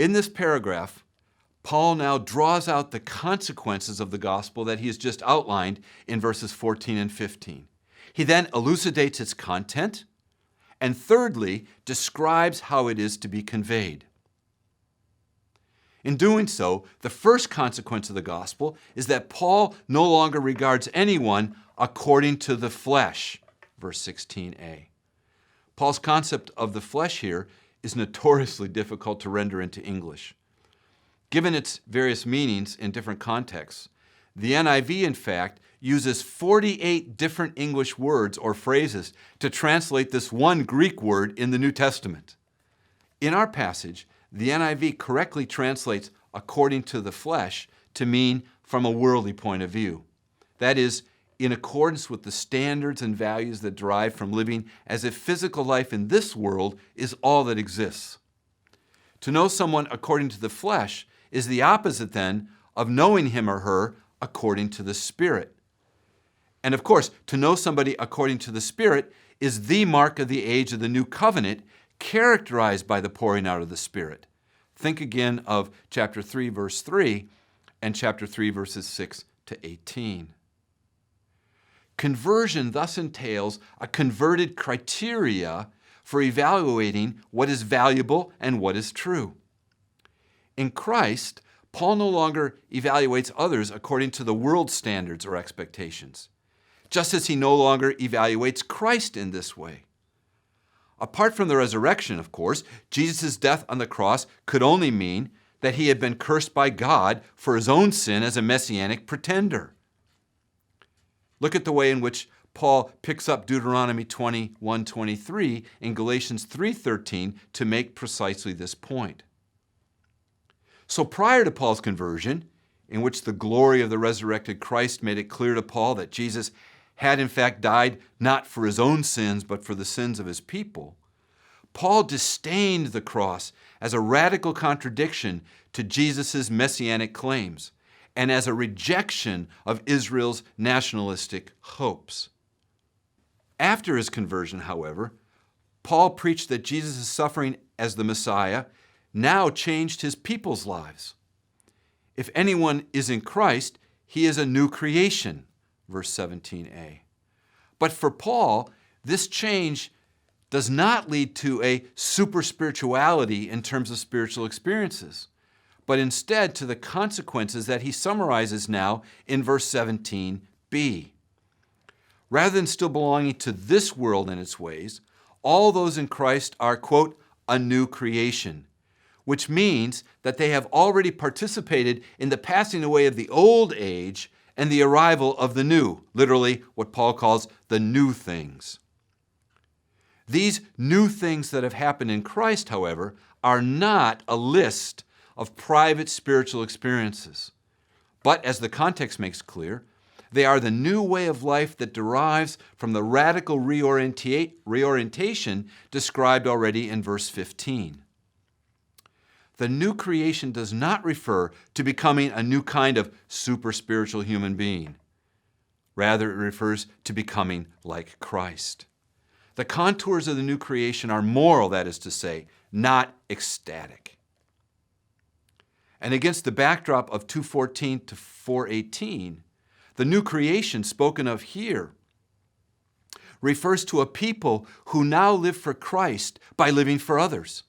In this paragraph, Paul now draws out the consequences of the gospel that he has just outlined in verses 14 and 15. He then elucidates its content, and thirdly, describes how it is to be conveyed. In doing so, the first consequence of the gospel is that Paul no longer regards anyone according to the flesh, verse 16a. Paul's concept of the flesh here is notoriously difficult to render into English. Given its various meanings in different contexts, the NIV, in fact, uses 48 different English words or phrases to translate this one Greek word in the New Testament. In our passage, the NIV correctly translates according to the flesh to mean from a worldly point of view. That is, in accordance with the standards and values that derive from living as if physical life in this world is all that exists. To know someone according to the flesh is the opposite, then, of knowing him or her according to the Spirit. And of course, to know somebody according to the Spirit is the mark of the age of the New Covenant, characterized by the pouring out of the Spirit. Think again of chapter 3, verse 3, and chapter 3, verses 6 to 18. Conversion thus entails a converted criteria for evaluating what is valuable and what is true. In Christ, Paul no longer evaluates others according to the world's standards or expectations, just as he no longer evaluates Christ in this way. Apart from the resurrection, of course, Jesus' death on the cross could only mean that he had been cursed by God for his own sin as a messianic pretender. Look at the way in which Paul picks up Deuteronomy 21:23 in Galatians 3:13 to make precisely this point. So prior to Paul's conversion, in which the glory of the resurrected Christ made it clear to Paul that Jesus had in fact died not for his own sins, but for the sins of his people, Paul disdained the cross as a radical contradiction to Jesus' messianic claims and as a rejection of Israel's nationalistic hopes. After his conversion, however, Paul preached that Jesus' suffering as the Messiah now changed his people's lives. If anyone is in Christ, he is a new creation, verse 17a. But for Paul, this change does not lead to a super spirituality in terms of spiritual experiences, but instead to the consequences that he summarizes now in verse 17b. Rather than still belonging to this world and its ways, all those in Christ are, quote, a new creation, which means that they have already participated in the passing away of the old age and the arrival of the new, literally what Paul calls the new things. These new things that have happened in Christ, however, are not a list of private spiritual experiences, but as the context makes clear, they are the new way of life that derives from the radical reorientation described already in verse 15. The new creation does not refer to becoming a new kind of super spiritual human being. Rather, it refers to becoming like Christ. The contours of the new creation are moral, that is to say, not ecstatic. And against the backdrop of 2:14 to 4:18, the new creation spoken of here refers to a people who now live for Christ by living for others,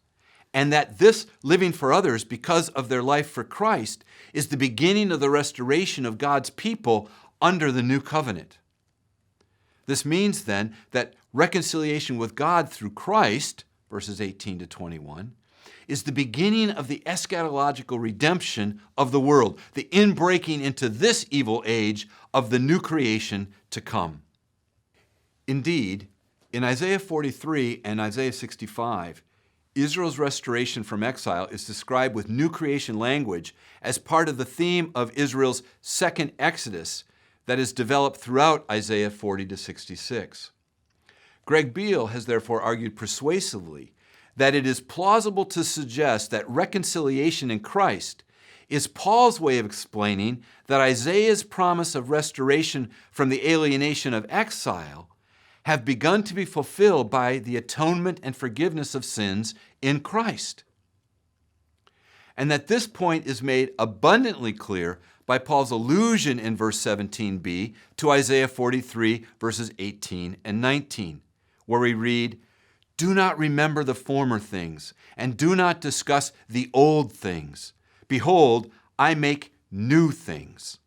and that this living for others because of their life for Christ is the beginning of the restoration of God's people under the new covenant. This means then that reconciliation with God through Christ, verses 18 to 21, is the beginning of the eschatological redemption of the world, the inbreaking into this evil age of the new creation to come. Indeed, in Isaiah 43 and Isaiah 65, Israel's restoration from exile is described with new creation language as part of the theme of Israel's second Exodus that is developed throughout Isaiah 40 to 66. Greg Beale has therefore argued persuasively that it is plausible to suggest that reconciliation in Christ is Paul's way of explaining that Isaiah's promise of restoration from the alienation of exile have begun to be fulfilled by the atonement and forgiveness of sins in Christ. and that this point is made abundantly clear by Paul's allusion in verse 17b to Isaiah 43, verses 18 and 19, where we read, "Do not remember the former things, and do not discuss the old things. Behold, I make new things."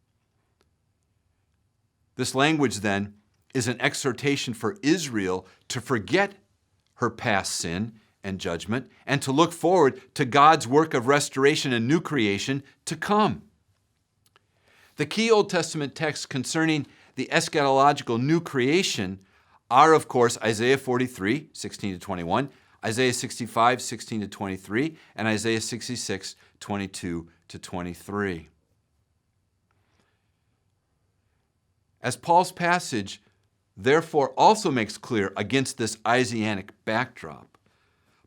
This language, then, is an exhortation for Israel to forget her past sin and judgment and to look forward to God's work of restoration and new creation to come. The key Old Testament texts concerning the eschatological new creation are, of course, Isaiah 43, 16 to 21, Isaiah 65, 16 to 23, and Isaiah 66, 22 to 23. As Paul's passage therefore also makes clear against this Isaianic backdrop,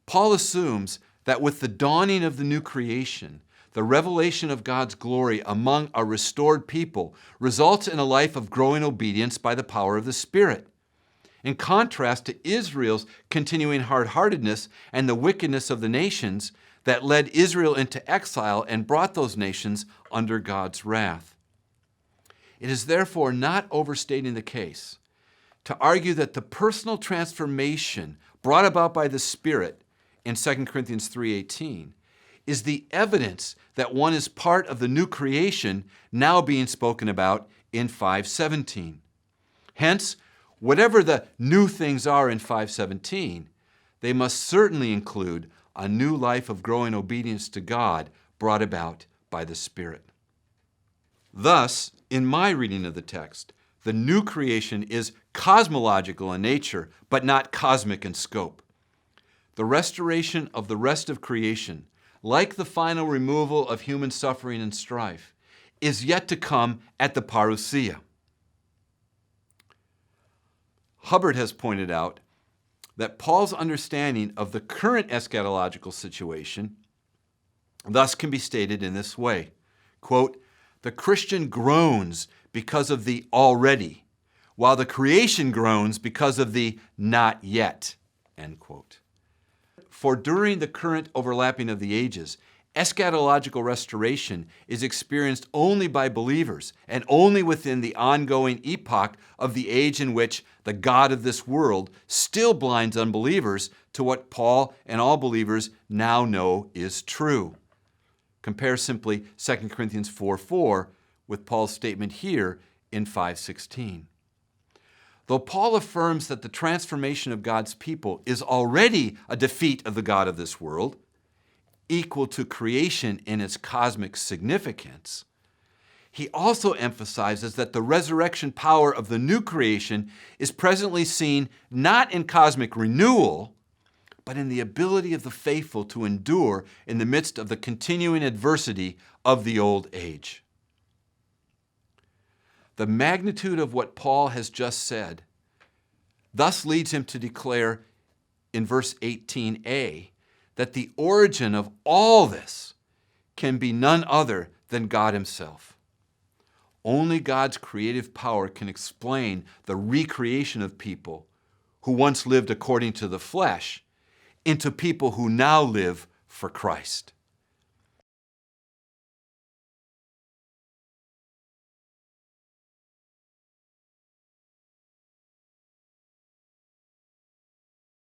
Paul assumes that with the dawning of the new creation, the revelation of God's glory among a restored people results in a life of growing obedience by the power of the Spirit, in contrast to Israel's continuing hard-heartedness and the wickedness of the nations that led Israel into exile and brought those nations under God's wrath. It is therefore not overstating the case to argue that the personal transformation brought about by the Spirit in 2 Corinthians 3:18 is the evidence that one is part of the new creation now being spoken about in 5:17. Hence, whatever the new things are in 5:17, they must certainly include a new life of growing obedience to God brought about by the Spirit. Thus, in my reading of the text, the new creation is cosmological in nature, but not cosmic in scope. The restoration of the rest of creation, like the final removal of human suffering and strife, is yet to come at the parousia. Hubbard has pointed out that Paul's understanding of the current eschatological situation thus can be stated in this way, quote, "The Christian groans because of the already, while the creation groans because of the not yet," end quote. For during the current overlapping of the ages, eschatological restoration is experienced only by believers and only within the ongoing epoch of the age in which the God of this world still blinds unbelievers to what Paul and all believers now know is true. Compare simply 2 Corinthians 4:4 with Paul's statement here in 5:16. Though Paul affirms that the transformation of God's people is already a defeat of the God of this world, equal to creation in its cosmic significance, he also emphasizes that the resurrection power of the new creation is presently seen not in cosmic renewal, but in the ability of the faithful to endure in the midst of the continuing adversity of the old age. The magnitude of what Paul has just said thus leads him to declare in verse 18a that the origin of all this can be none other than God himself. Only God's creative power can explain the recreation of people who once lived according to the flesh into people who now live for Christ.